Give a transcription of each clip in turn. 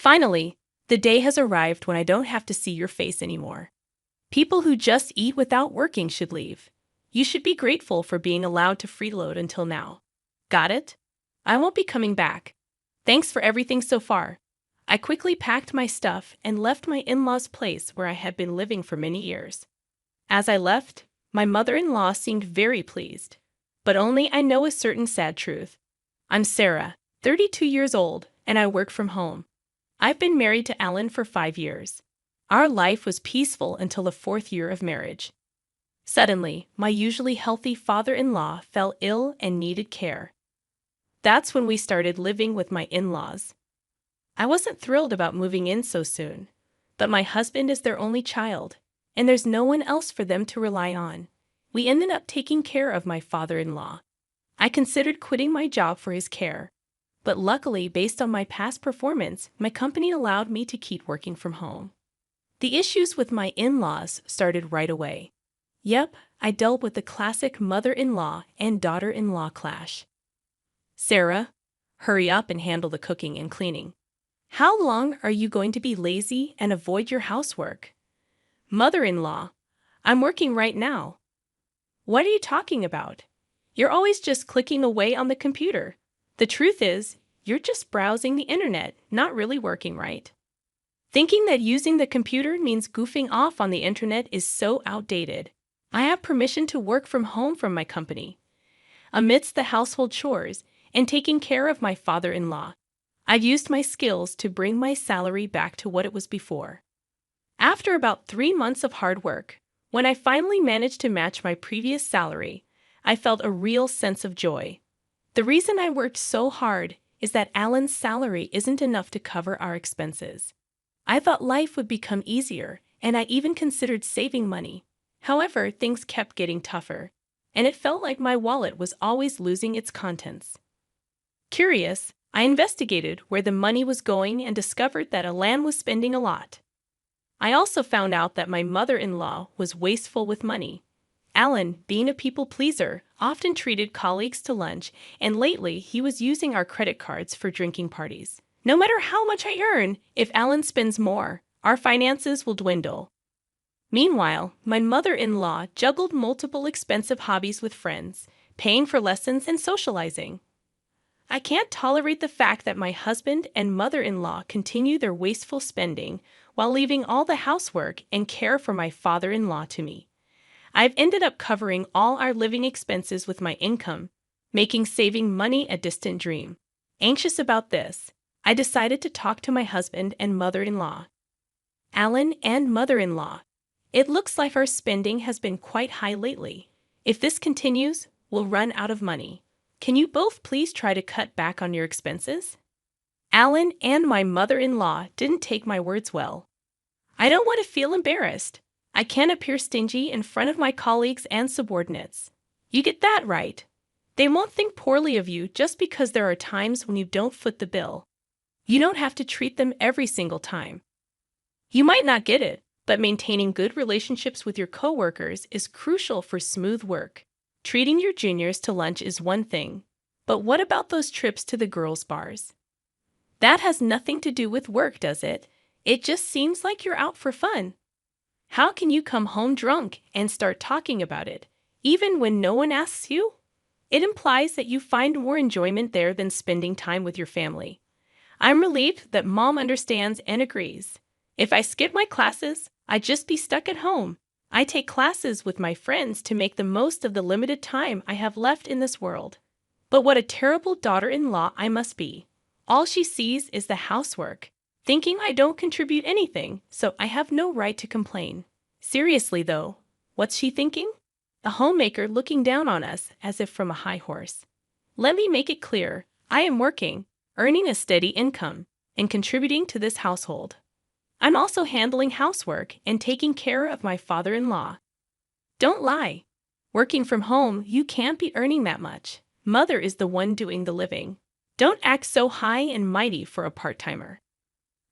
Finally, the day has arrived when I don't have to see your face anymore. People who just eat without working should leave. You should be grateful for being allowed to freeload until now. Got it? I won't be coming back. Thanks for everything so far. I quickly packed my stuff and left my in-laws' place where I had been living for many years. As I left, my mother-in-law seemed very pleased. But only I know a certain sad truth. I'm Sarah, 32 years old, and I work from home. I've been married to Alan for 5 years. Our life was peaceful until the 4th year of marriage. Suddenly, my usually healthy father-in-law fell ill and needed care. That's when we started living with my in-laws. I wasn't thrilled about moving in so soon, but my husband is their only child, and there's no one else for them to rely on. We ended up taking care of my father-in-law. I considered quitting my job for his care, but luckily, based on my past performance, my company allowed me to keep working from home. The issues with my in-laws started right away. Yep, I dealt with the classic mother-in-law and daughter-in-law clash. Sarah, hurry up and handle the cooking and cleaning. How long are you going to be lazy and avoid your housework? Mother-in-law, I'm working right now. What are you talking about? You're always just clicking away on the computer. The truth is, you're just browsing the internet, not really working right. Thinking that using the computer means goofing off on the internet is so outdated. I have permission to work from home from my company. Amidst the household chores and taking care of my father-in-law, I've used my skills to bring my salary back to what it was before. After about 3 months of hard work, when I finally managed to match my previous salary, I felt a real sense of joy. The reason I worked so hard is that Alan's salary isn't enough to cover our expenses. I thought life would become easier, and I even considered saving money. However, things kept getting tougher, and it felt like my wallet was always losing its contents. Curious, I investigated where the money was going and discovered that Alan was spending a lot. I also found out that my mother-in-law was wasteful with money. Alan, being a people pleaser, often treated colleagues to lunch, and lately he was using our credit cards for drinking parties. No matter how much I earn, if Alan spends more, our finances will dwindle. Meanwhile, my mother-in-law juggled multiple expensive hobbies with friends, paying for lessons and socializing. I can't tolerate the fact that my husband and mother-in-law continue their wasteful spending while leaving all the housework and care for my father-in-law to me. I've ended up covering all our living expenses with my income, making saving money a distant dream. Anxious about this, I decided to talk to my husband and mother-in-law. Alan and mother-in-law, it looks like our spending has been quite high lately. If this continues, we'll run out of money. Can you both please try to cut back on your expenses? Alan and my mother-in-law didn't take my words well. I don't want to feel embarrassed. I can't appear stingy in front of my colleagues and subordinates. You get that right. They won't think poorly of you just because there are times when you don't foot the bill. You don't have to treat them every single time. You might not get it, but maintaining good relationships with your coworkers is crucial for smooth work. Treating your juniors to lunch is one thing, but what about those trips to the girls' bars? That has nothing to do with work, does it? It just seems like you're out for fun. How can you come home drunk and start talking about it, even when no one asks you? It implies that you find more enjoyment there than spending time with your family. I'm relieved that Mom understands and agrees. If I skip my classes, I'd just be stuck at home. I take classes with my friends to make the most of the limited time I have left in this world. But what a terrible daughter-in-law I must be. All she sees is the housework, thinking I don't contribute anything, so I have no right to complain. Seriously though, what's she thinking? A homemaker looking down on us as if from a high horse. Let me make it clear, I am working, earning a steady income, and contributing to this household. I'm also handling housework and taking care of my father-in-law. Don't lie. Working from home, you can't be earning that much. Mother is the one doing the living. Don't act so high and mighty for a part-timer.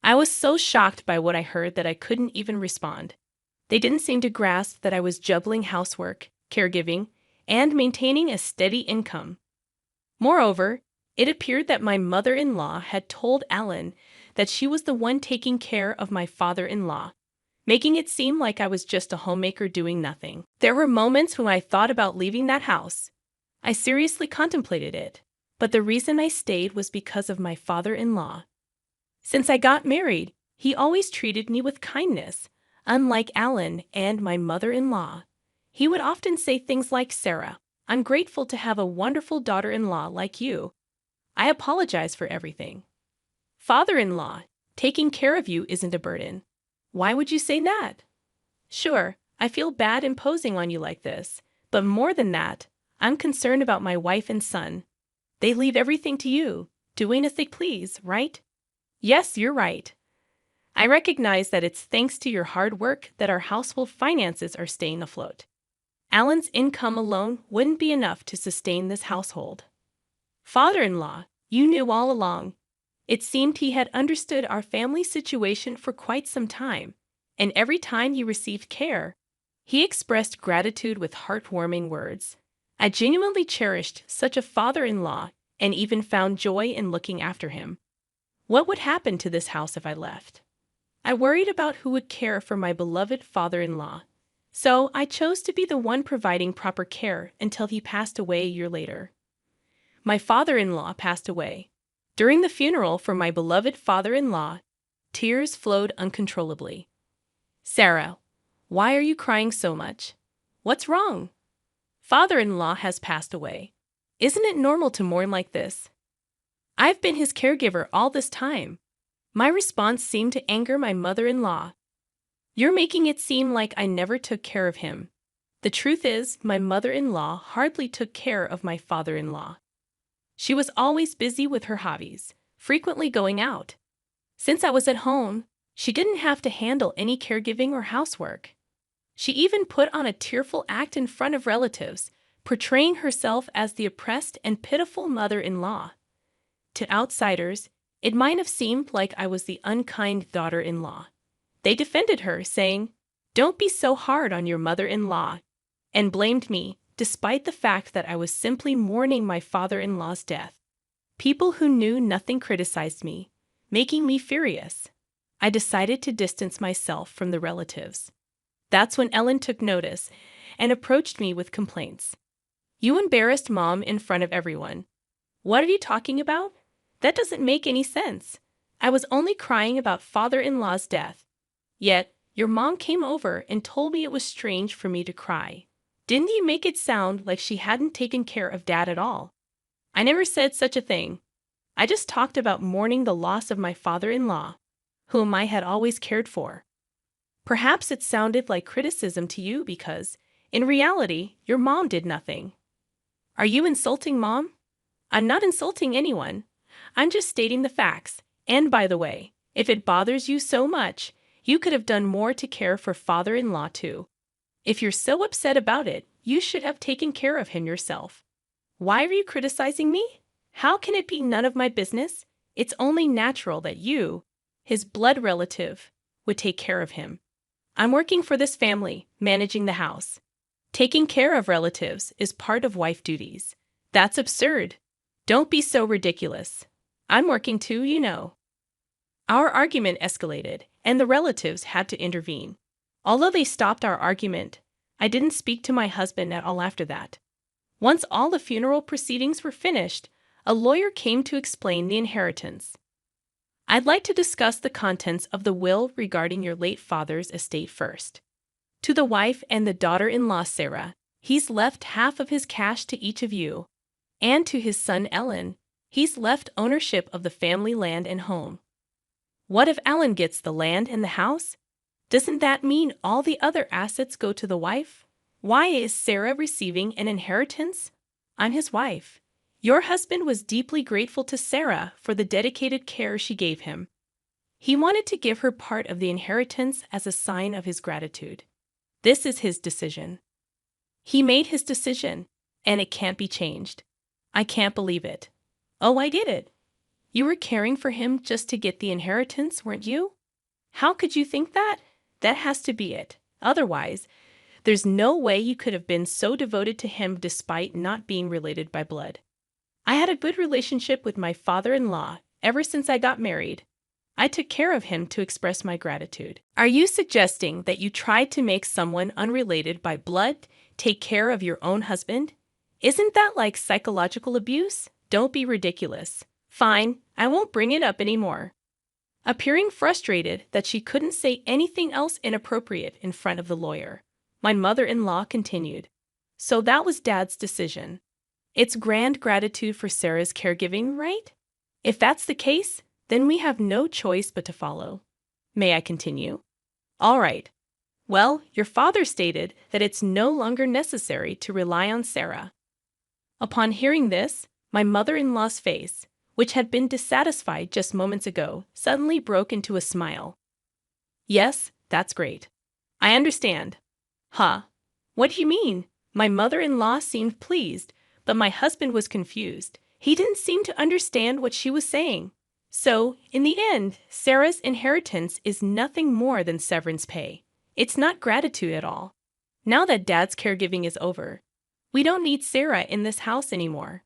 I was so shocked by what I heard that I couldn't even respond. They didn't seem to grasp that I was juggling housework, caregiving, and maintaining a steady income. Moreover, it appeared that my mother-in-law had told Alan that she was the one taking care of my father-in-law, making it seem like I was just a homemaker doing nothing. There were moments when I thought about leaving that house. I seriously contemplated it, but the reason I stayed was because of my father-in-law. Since I got married, he always treated me with kindness, unlike Alan and my mother-in-law. He would often say things like, "Sarah, I'm grateful to have a wonderful daughter-in-law like you. I apologize for everything." Father-in-law, taking care of you isn't a burden. Why would you say that? Sure, I feel bad imposing on you like this, but more than that, I'm concerned about my wife and son. They leave everything to you, doing as they please, right? Yes, you're right. I recognize that it's thanks to your hard work that our household finances are staying afloat. Alan's income alone wouldn't be enough to sustain this household. Father-in-law, you knew all along. It seemed he had understood our family situation for quite some time, and every time he received care, he expressed gratitude with heartwarming words. I genuinely cherished such a father-in-law and even found joy in looking after him. What would happen to this house if I left? I worried about who would care for my beloved father-in-law, so I chose to be the one providing proper care until he passed away a year later. My father-in-law passed away. During the funeral for my beloved father-in-law, tears flowed uncontrollably. "Sarah, why are you crying so much? What's wrong?" "Father-in-law has passed away. Isn't it normal to mourn like this?" "I've been his caregiver all this time." My response seemed to anger my mother-in-law. "You're making it seem like I never took care of him." The truth is, my mother-in-law hardly took care of my father-in-law. She was always busy with her hobbies, frequently going out. Since I was at home, she didn't have to handle any caregiving or housework. She even put on a tearful act in front of relatives, portraying herself as the oppressed and pitiful mother-in-law. To outsiders, it might have seemed like I was the unkind daughter-in-law. They defended her, saying, "Don't be so hard on your mother-in-law," and blamed me, despite the fact that I was simply mourning my father-in-law's death. People who knew nothing criticized me, making me furious. I decided to distance myself from the relatives. That's when Ellen took notice and approached me with complaints. "You embarrassed Mom in front of everyone." "What are you talking about? That doesn't make any sense. I was only crying about father-in-law's death. Yet, your mom came over and told me it was strange for me to cry. Didn't you make it sound like she hadn't taken care of Dad at all?" "I never said such a thing. I just talked about mourning the loss of my father-in-law, whom I had always cared for." Perhaps it sounded like criticism to you because, in reality, your mom did nothing. Are you insulting Mom? I'm not insulting anyone. I'm just stating the facts. And by the way, if it bothers you so much, you could have done more to care for father-in-law too. If you're so upset about it, you should have taken care of him yourself. Why are you criticizing me? How can it be none of my business? It's only natural that you, his blood relative, would take care of him. I'm working for this family, managing the house. Taking care of relatives is part of wife duties. That's absurd. Don't be so ridiculous. I'm working too, you know. Our argument escalated, and the relatives had to intervene. Although they stopped our argument, I didn't speak to my husband at all after that. Once all the funeral proceedings were finished, a lawyer came to explain the inheritance. "I'd like to discuss the contents of the will regarding your late father's estate first. To the wife and the daughter-in-law Sarah, he's left half of his cash to each of you, and to his son Ellen, he's left ownership of the family land and home." What if Alan gets the land and the house? Doesn't that mean all the other assets go to the wife? Why is Sarah receiving an inheritance? I'm his wife. Your husband was deeply grateful to Sarah for the dedicated care she gave him. He wanted to give her part of the inheritance as a sign of his gratitude. This is his decision. He made his decision, and it can't be changed. I can't believe it. Oh, I get it. You were caring for him just to get the inheritance, weren't you? How could you think that? That has to be it. Otherwise, there's no way you could have been so devoted to him despite not being related by blood. I had a good relationship with my father-in-law ever since I got married. I took care of him to express my gratitude. Are you suggesting that you tried to make someone unrelated by blood take care of your own husband? Isn't that like psychological abuse? Don't be ridiculous. Fine, I won't bring it up anymore. Appearing frustrated that she couldn't say anything else inappropriate in front of the lawyer, my mother-in-law continued. So that was Dad's decision. It's grand gratitude for Sarah's caregiving, right? If that's the case, then we have no choice but to follow. May I continue? All right. Well, your father stated that it's no longer necessary to rely on Sarah. Upon hearing this, my mother-in-law's face, which had been dissatisfied just moments ago, suddenly broke into a smile. Yes, that's great. I understand. Huh? What do you mean? My mother-in-law seemed pleased, but my husband was confused. He didn't seem to understand what she was saying. So, in the end, Sarah's inheritance is nothing more than severance pay. It's not gratitude at all. Now that Dad's caregiving is over, we don't need Sarah in this house anymore.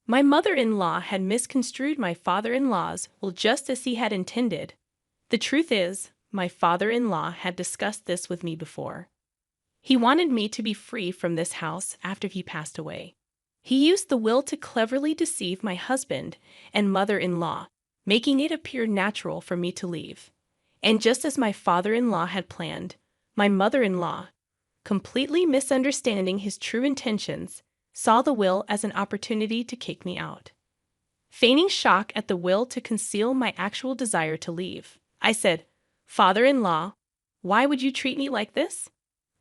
My mother-in-law had misconstrued my father-in-law's will just as he had intended. The truth is, my father-in-law had discussed this with me before. He wanted me to be free from this house after he passed away. He used the will to cleverly deceive my husband and mother-in-law, making it appear natural for me to leave. And just as my father-in-law had planned, my mother-in-law, completely misunderstanding his true intentions, saw the will as an opportunity to kick me out. Feigning shock at the will to conceal my actual desire to leave, I said, "Father-in-law, why would you treat me like this?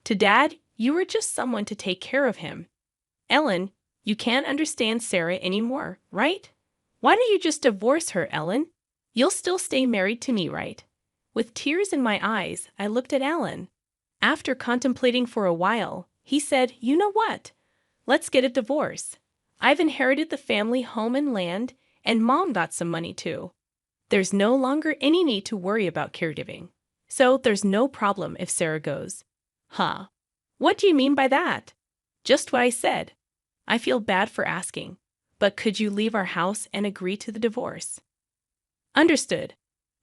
To Dad, you were just someone to take care of him. Ellen, you can't understand Sarah anymore, right? Why don't you just divorce her, Ellen? You'll still stay married to me, right?" With tears in my eyes, I looked at Alan. After contemplating for a while, he said, "You know what? Let's get a divorce. I've inherited the family home and land, and Mom got some money too. There's no longer any need to worry about caregiving. So there's no problem if Sarah goes." Huh? What do you mean by that? Just what I said. I feel bad for asking, but could you leave our house and agree to the divorce? Understood.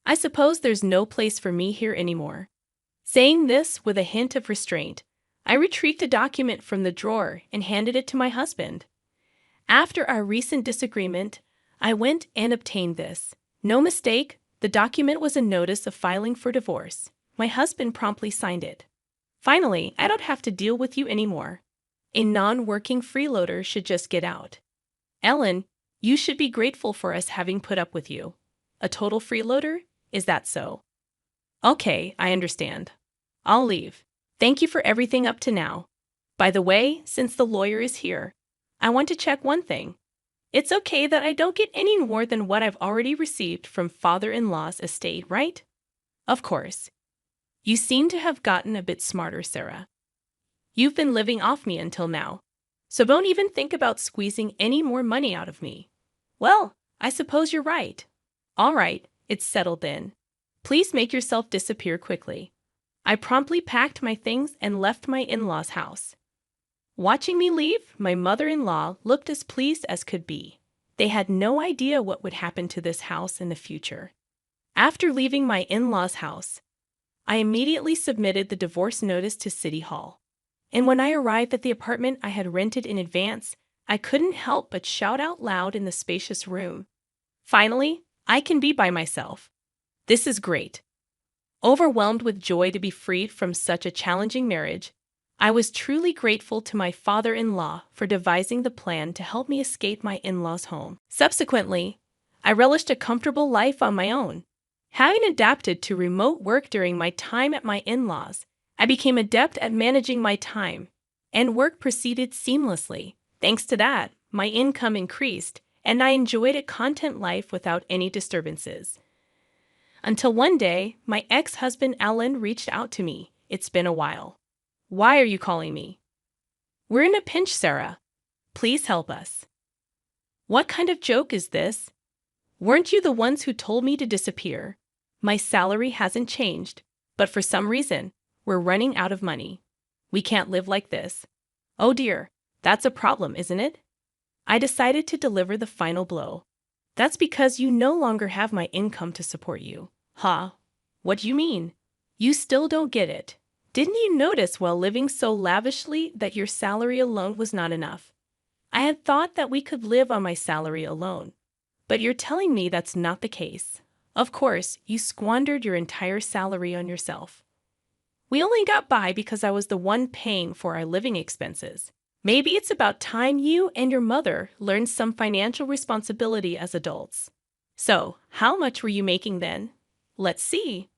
I suppose there's no place for me here anymore. Saying this with a hint of restraint, I retrieved a document from the drawer and handed it to my husband. After our recent disagreement, I went and obtained this. No mistake, the document was a notice of filing for divorce. My husband promptly signed it. Finally, I don't have to deal with you anymore. A non-working freeloader should just get out. Ellen, you should be grateful for us having put up with you. A total freeloader? Is that so? Okay, I understand. I'll leave. Thank you for everything up to now. By the way, since the lawyer is here, I want to check one thing. It's okay that I don't get any more than what I've already received from father-in-law's estate, right? Of course. You seem to have gotten a bit smarter, Sarah. You've been living off me until now, so don't even think about squeezing any more money out of me. Well, I suppose you're right. All right, it's settled then. Please make yourself disappear quickly. I promptly packed my things and left my in-laws' house. Watching me leave, my mother-in-law looked as pleased as could be. They had no idea what would happen to this house in the future. After leaving my in-laws' house, I immediately submitted the divorce notice to City Hall. And when I arrived at the apartment I had rented in advance, I couldn't help but shout out loud in the spacious room. Finally, I can be by myself. This is great. Overwhelmed with joy to be freed from such a challenging marriage, I was truly grateful to my father-in-law for devising the plan to help me escape my in-laws' home. Subsequently, I relished a comfortable life on my own. Having adapted to remote work during my time at my in-laws, I became adept at managing my time, and work proceeded seamlessly. Thanks to that, my income increased, and I enjoyed a content life without any disturbances. Until one day, my ex-husband Alan reached out to me. It's been a while. Why are you calling me? We're in a pinch, Sarah. Please help us. What kind of joke is this? Weren't you the ones who told me to disappear? My salary hasn't changed, but for some reason, we're running out of money. We can't live like this. Oh dear, that's a problem, isn't it? I decided to deliver the final blow. That's because you no longer have my income to support you. Huh? What do you mean? You still don't get it. Didn't you notice while living so lavishly that your salary alone was not enough? I had thought that we could live on my salary alone. But you're telling me that's not the case. Of course, you squandered your entire salary on yourself. We only got by because I was the one paying for our living expenses. Maybe it's about time you and your mother learned some financial responsibility as adults. So, how much were you making then? Let's see.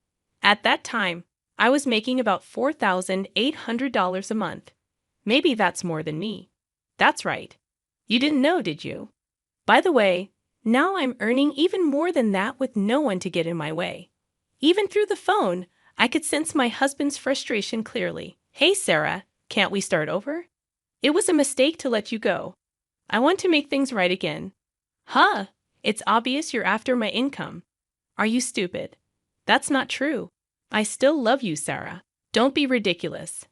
At that time, I was making about $4,800 a month. Maybe that's more than me. That's right. You didn't know, did you? By the way, now I'm earning even more than that with no one to get in my way. Even through the phone, I could sense my husband's frustration clearly. Hey, Sarah, can't we start over? It was a mistake to let you go. I want to make things right again. Huh, it's obvious you're after my income. Are you stupid? That's not true. I still love you, Sarah. Don't be ridiculous.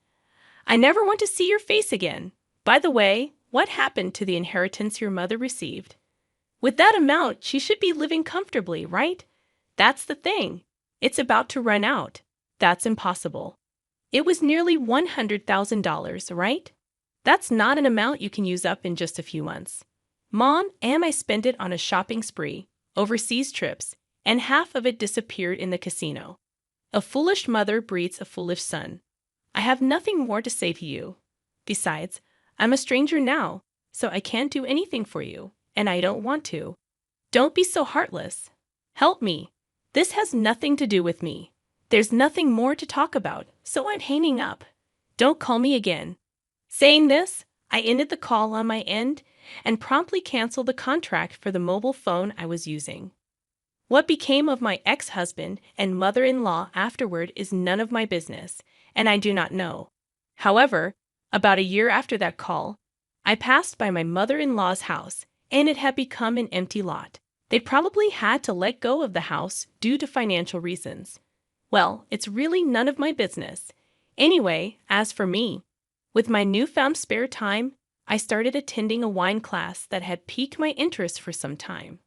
I never want to see your face again. By the way, what happened to the inheritance your mother received? With that amount, she should be living comfortably, right? That's the thing. It's about to run out. That's impossible. It was nearly $100,000, right? That's not an amount you can use up in just a few months. Mom and I spent it on a shopping spree, overseas trips, and half of it disappeared in the casino. A foolish mother breeds a foolish son. I have nothing more to say to you. Besides, I'm a stranger now, so I can't do anything for you, and I don't want to. Don't be so heartless. Help me. This has nothing to do with me. There's nothing more to talk about, so I'm hanging up. Don't call me again. Saying this, I ended the call on my end and promptly canceled the contract for the mobile phone I was using. What became of my ex-husband and mother-in-law afterward is none of my business, and I do not know. However, about a year after that call, I passed by my mother-in-law's house, and it had become an empty lot. They'd probably had to let go of the house due to financial reasons. Well, it's really none of my business. Anyway, as for me, with my newfound spare time, I started attending a wine class that had piqued my interest for some time.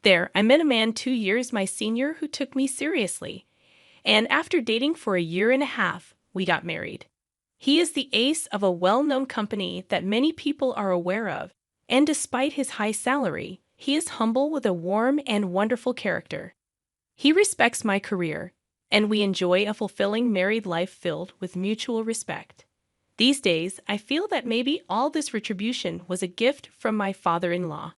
There, I met a man 2 years my senior who took me seriously, and after dating for a year and a half, we got married. He is the ace of a well-known company that many people are aware of, and despite his high salary, he is humble with a warm and wonderful character. He respects my career, and we enjoy a fulfilling married life filled with mutual respect. These days, I feel that maybe all this retribution was a gift from my father-in-law.